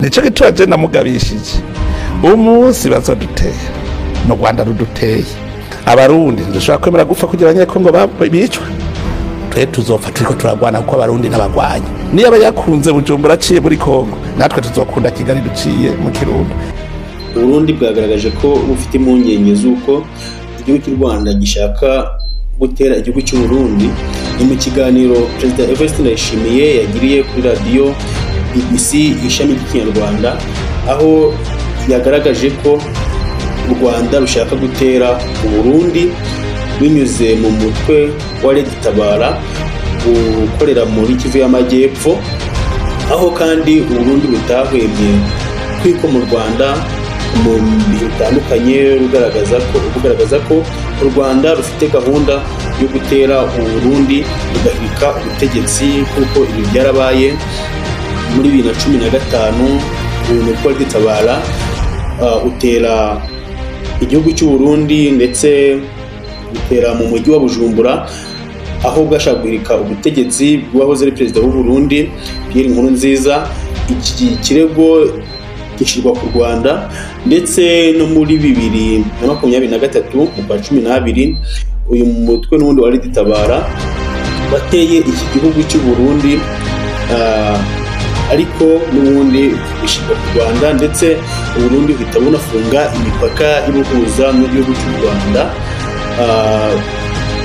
nico gituma je namugabishije umunsi bazodutera no Rwanda ruduteye abarundi dushaka kwemera gupfa kugira abanyekongo bicwa twe tuzopfa turiko turagwana kuko abarundi n'abagwanya niyo abayakunze Bujumbura aciye muri Kongo natwe tuzokunda Kigali duciye mu Kirundo. Uburundi bwagaragaje ko bufite impungenge z'uko igihugu cy'u Rwanda gishaka gutera igihugu cy'u Burundi. Ni mu kiganiro Perezida Evariste Ndayishimiye yagiriye kuri radio BBC ishami ry'Ikinyarwanda, aho yagaragaje ko u Rwanda rushaka gutera u Burundi binyuze mu mutwe wa Red Tabara ukorera muri Kivu y'Amajyepfo, aho kandi u Burundi butahwemye kwiko mu Rwanda mu bihe bitandukanye rugaragaza ko u Rwanda rufite gahunda yo gutera u Burundi rugahirika ubutegetsi, kuko ibi byarabaye muri 2015 umutwe wa Red Tabara utera igihugu cy'u Burundi ndetse utera mu mujyi wa Bujumbura, aho bwashaka guhirika ubutegetsi bwahoze ari perezida w'u Burundi Pierre Nkurunziza. Iki kirego gishirwa ku Rwanda ndetse no muri 2023 mu kwa 12 uyu mutwe n'ubundi wa Red Tabara bateye iki gihugu cy'u Burundi, ariko n'ubundi bishirwa ku Rwanda ndetse u Burundi uhita bunafunga imipaka ibuhuza n'igihugu cy'u Rwanda.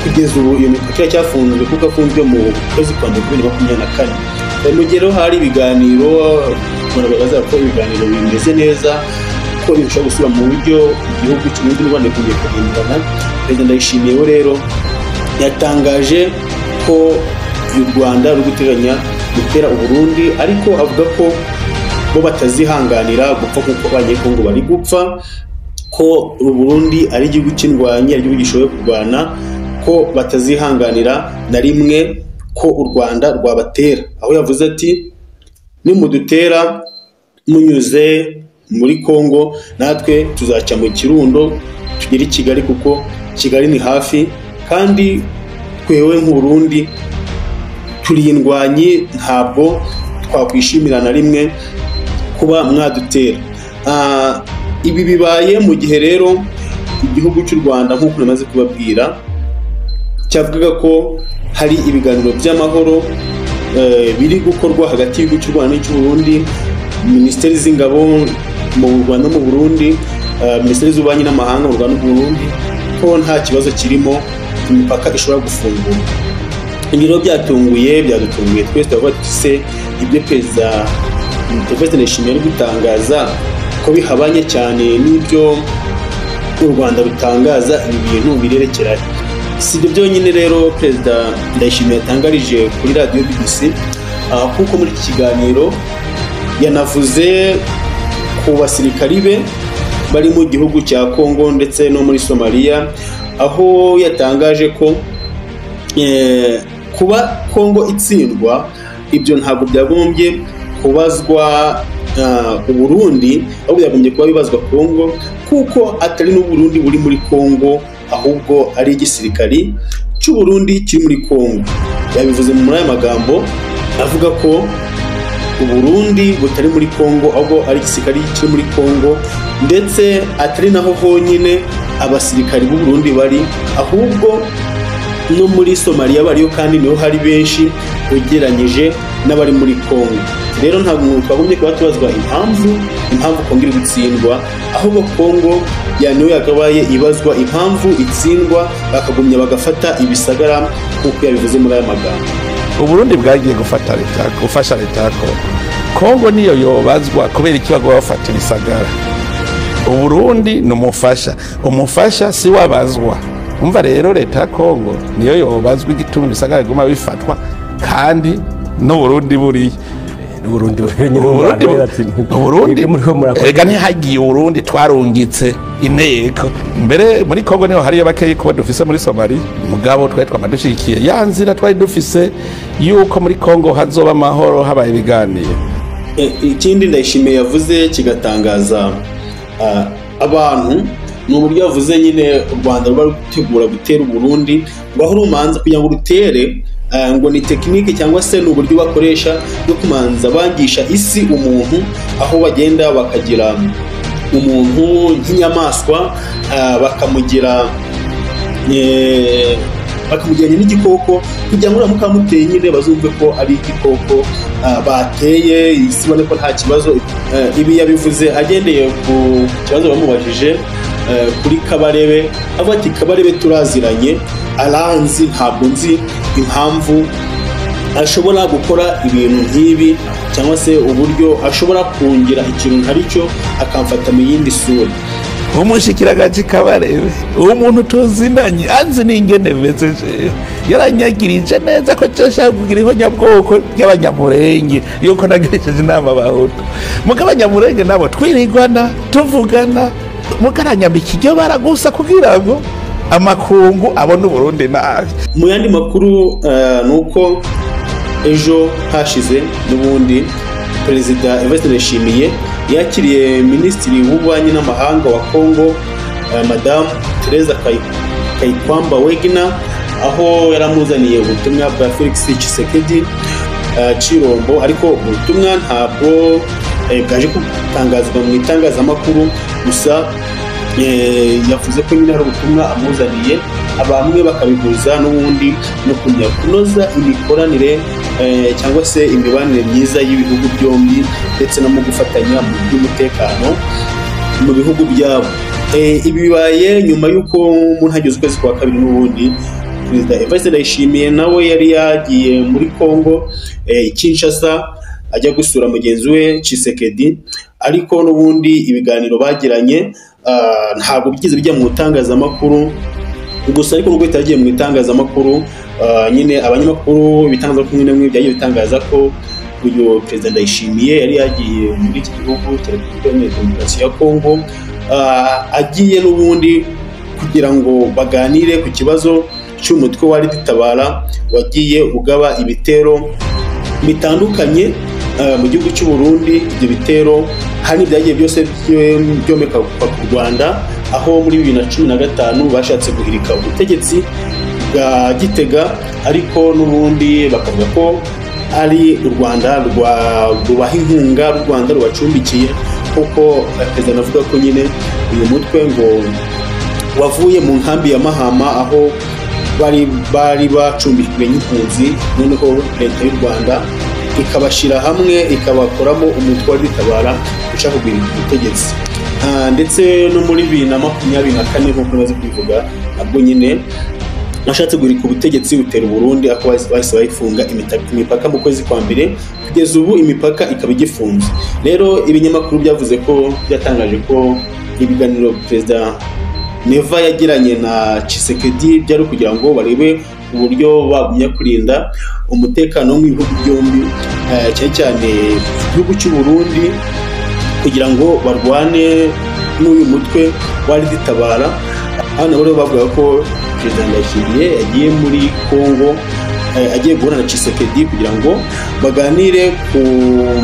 Kugeza ubu iyo mipaka cyafunzwe kuko afunzwe mu kwezi kwa 2024. Mu gihe hari ibiganiro barabaza ko ibiganiro bimeze neza ko bishobora gusubira mu buryo igihugu cy'ubundi n'Rwanda kugiye kugendana. Perezida Ndayishimiye rero yatangaje ko u Rwanda ruri guteganya gutera u Burundi, ariko avuga ko bo batazihanganira gupfa kuko abanyekongo bari gupfa, ko u Burundi ari igihugu cy'indwanyi, ari igihugu gishoboye kurwana, ko batazihanganira na rimwe ko u Rwanda rwabatera. Aho yavuze ati nimudutera munyuze muri Kongo natwe tuzaca mu Kirundo tugere i Kigali, kuko Kigali ni hafi, kandi twewe nk'u Burundi turindwanyi, ntabwo twakwishimira na rimwe kuba mwadutera. Ibi bibaye mu gihe rero igihugu cy'u Rwanda nk'uko namaze kubabwira cyavugaga ko hari ibiganiro by'amahoro biri gukorwa hagati y'igihugu cy'u Rwanda n'icy'u Burundi, minisiteri z'ingabo mu Rwanda no mu Burundi, minisiteri z'ububanyi n'amahanga mu Rwanda no mu Burundi, ko nta kibazo kirimo, imipaka ishobora gufungura. Ibiro byadutunguye twese tuvuga tuse ibyo Perezida Ndayishimiye ari gutangaza ko bihabanye cyane n'ibyo u Rwanda rutangaza. Ibi bintu birerekeranye. Si ibyo byonyine rero Perezida Ndayishimiye yatangarije kuri radio BBC, kuko muri iki kiganiro yanavuze ku basirikari be bari mu gihugu cya Kongo ndetse no muri Somalia, aho yatangaje ko kuba Kongo itsindwa ibyo ntabwo byagombye kubazwa u Burundi, ahubwo byagombye kuba bibazwa Kongo, kuko atari n'u Burundi buri muri Kongo, ahubwo ari igisirikari cy'u Burundi kiri muri Kongo. Yabivuze muri aya magambo avuga ko u Burundi butari muri Kongo, ahubwo ari igisirikari kiri muri Kongo, ndetse atari naho honyine abasirikari b'u Burundi bari, ahubwo no muri Somalia bariyo, kandi niho hari benshi ugereranyije n'abari muri Kongo. Rero ntabwo twagomye kuba tubazwa impamvu Kongo iri gutsindwa, ahubwo Kongo niyo yakabaye ibazwa impamvu itsindwa, bakagumya bagafata ibisagara nk'uko yabivuze muri aya magambo. U Burundi bwagiye gufasha leta ya Kongo niyo yobazwa kubera ikibago bafata ibisagara. U Burundi ni umufasha si wabazwa. Umva rero leta ya Kongo niyo yobazwa igituma ibisagara biguma bifatwa, kandi no Burundi buri ega ntihagiye Burundi twarungitse inteko mbere muri Kongo niho hariyo bakeyi kuba dufise muri Somalia, mugabo twari twamadushikiye yanzira twari dufise yuko muri Kongo hazoba amahoro habaye ibiganiro. Ikindi Ndayishimiye yavuze kigatangaza abantu ni uburyo yavuze nyine u Rwanda ruba rutegura gutera u Burundi, ngo aho rumanza kugira ngo rutere ngo ni tekinike cyangwa se ni uburyo bakoresha bwo kumanza bangisha isi umuntu, aho bagenda bakagira umuntu nk'inyamaswa, bakamugiranya n'igikoko kugira ngo uramuka muteye nyine bazumve ko ari igikoko bateye, isi ibone ko nta kibazo. Ibi yabivuze agendeye ku kibazo bamubajije kuri Kabarebe, avuga ati Kabarebe turaziranye, aranzi, ntabwo nzi impamvu ashobora gukora ibintu nk'ibi cyangwa se uburyo ashobora kungira ikintu nkari cyo akamfata mu yindi sura. umushikiragaci Kabarebe uwo muntu tuzinanye anzi n'ingene meze, yaranyagirije neza ko cyashaka kugira ihonyabwoko ry'abanyamurenge yuko nagirisheje inama Abahutu. Mugabo abanyamurenge nabo twirigwana tuvugana, mugaranyambika iryo baragusa kugira ngo amakungu abone Uburundi nabi. Mu yandi makuru nuko ejo hashize n'ubundi Perezida Evariste Ndayishimiye yakiriye Minisitiri w'Ububanyi n'Amahanga wa Congo, Madame Teresa Kayikwamba Wagner, aho yaramuzaniye ubutumwa bwa Felix Tshisekedi Chirombo, ariko ubutumwa ntabwo bwaje gutangazwa mu itangazamakuru, gusa yavuze ko nyine hari ubutumwa amuzaniye, bamwe bakabihuza n'ubundi no kunoza imikoranire cyangwa se imibanire myiza y'ibihugu byombi, ndetse no mu gufatanya mu by'umutekano mu bihugu byabo. Ibi bibaye nyuma y'uko mu ntangiriro z'ukwezi kwa kabiri n'ubundi Perezida Evariste Ndayishimiye nawe yari yagiye muri Congo Kinshasa ajya gusura mugenzi we Tshisekedi, ariko n'ubundi ibiganiro bagiranye ntabwo bigeze bijya mu itangazamakuru gusa, ariko nubwo bitagiye mu itangazamakuru nyine abanyamakuru ibitangazamakuru bimwe byagiye bitangaza ko uyu Perezida Ndayishimiye yari yagiye muri iki gihugu cya Repubulika Iharanira Demokarasi ya Congo, agiye n'ubundi kugira ngo baganire ku kibazo cy'umutwe wa Tabara wagiye ugaba ibitero bitandukanye mu gihugu cy'u Burundi. Ibyo bitero hari ibyagiye byose byomeka ku Rwanda, aho muri 2015 bashatse guhirika ubutegetsi bwa Gitega, ariko n'ubundi bakavuga ko ari u Rwanda rubaha inkunga, u Rwanda rubacumbikiye, kuko Perezida avuga ko nyine uyu mutwe ngo wavuye mu nkambi ya Mahama, aho bari bacumbikiwe n'impunzi, noneho leta y'u Rwanda ikabashyira hamwe ikabakoramo umutwe wa Tabara ushaka guhirika ubutegetsi. Ndetse no muri 2024 nk'uko maze kubivuga, nabwo nyine nashatse guhirika ubutegetsi butera Burundi, aho bahise bayifunga imipaka mu kwezi kwa mbere, kugeza ubu imipaka ikaba igifunze. Rero ibinyamakuru byavuze ko byatangaje ko ibiganiro Perezida Neva yagiranye na Tshisekedi byari kugira ngo barebe uburyo bagumya kurinda umutekano mu bihugu byombi, cyane cyane igihugu cy'u Burundi, kugira ngo barwane n'uyu mutwe wa Tabara. Hano rero bavuga ko Perezida Ndayishimiye yagiye muri Congo, agiye guhura na Tshisekedi kugira ngo baganire ku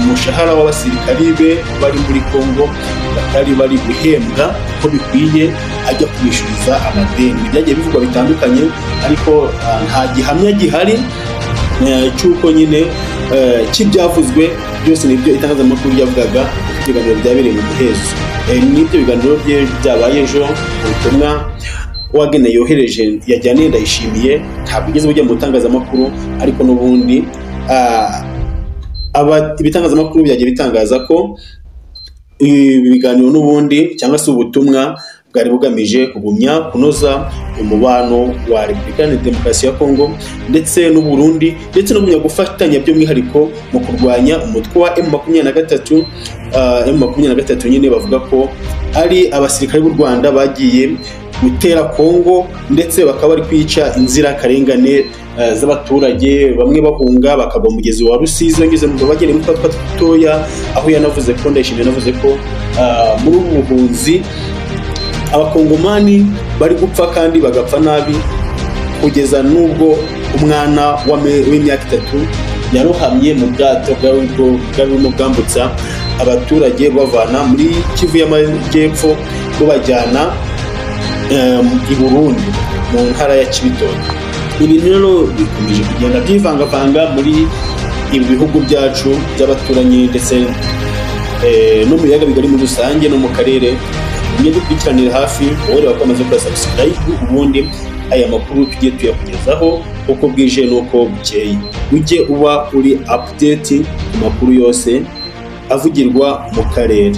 mushahara w'abasirikari be bari muri Congo batari bari guhembwa ko bikwiye, ajya kubishuriza amadeni. Byagiye bivugwa bitandukanye, ariko nta gihamya gihari cy'uko nyine cy'ibyavuzwe byose nibyo itangazamakuru ryavugaga. Ibiganiro byabereye mu muhezo, n'ibyo biganiro byabaye ejo. Ubutumwa Wagner yohereje yajyaniye Ndayishimiye ntabwo bigeze bujya mu itangazamakuru, ariko n'ubundi ibitangazamakuru byagiye bitangaza ko ibi biganiro n'ubundi cyangwa se ubutumwa bwari bugamije kugumya kunoza umubano wa Repubulika Iharanira Demokarasi ya Congo ndetse n'u Burundi, ndetse no gufatanya by'umwihariko mu kurwanya umutwe wa M23. M23 nyine bavuga ko ari abasirikare b'u Rwanda bagiye gutera Congo, ndetse bakaba bari kwica inzirakarengane z'abaturage, bamwe bahunga bakagwa mu mugezi wa Rusizi banyuze mu bagene mu twatwa dutoya, aho yanavuze ko Ndayishimiye yanavuze ko muri ubu buhunzi abakongomani bari gupfa kandi bagapfa nabi, kugeza n'ubwo umwana w'imyaka 3 yarohamye mu bwato bwari bwambutsa abaturage bavana muri Kivu y'Amajyepfo bajyana i Burundi mu ntara ya Cibitoke. ibintu rero bikomeje kugenda byivangavanga muri ibi bihugu byacu by'abaturanyi ndetse no mu biyaga bigari muri rusange no mu karere. Mujye dukurikiranira hafi, wowe wakomeje gukora subscribe, ubundi aya makuru tugiye tuyakugezaho uko bwije n'uko bukeye, ujye uba uri update ku makuru yose avugirwa mu karere.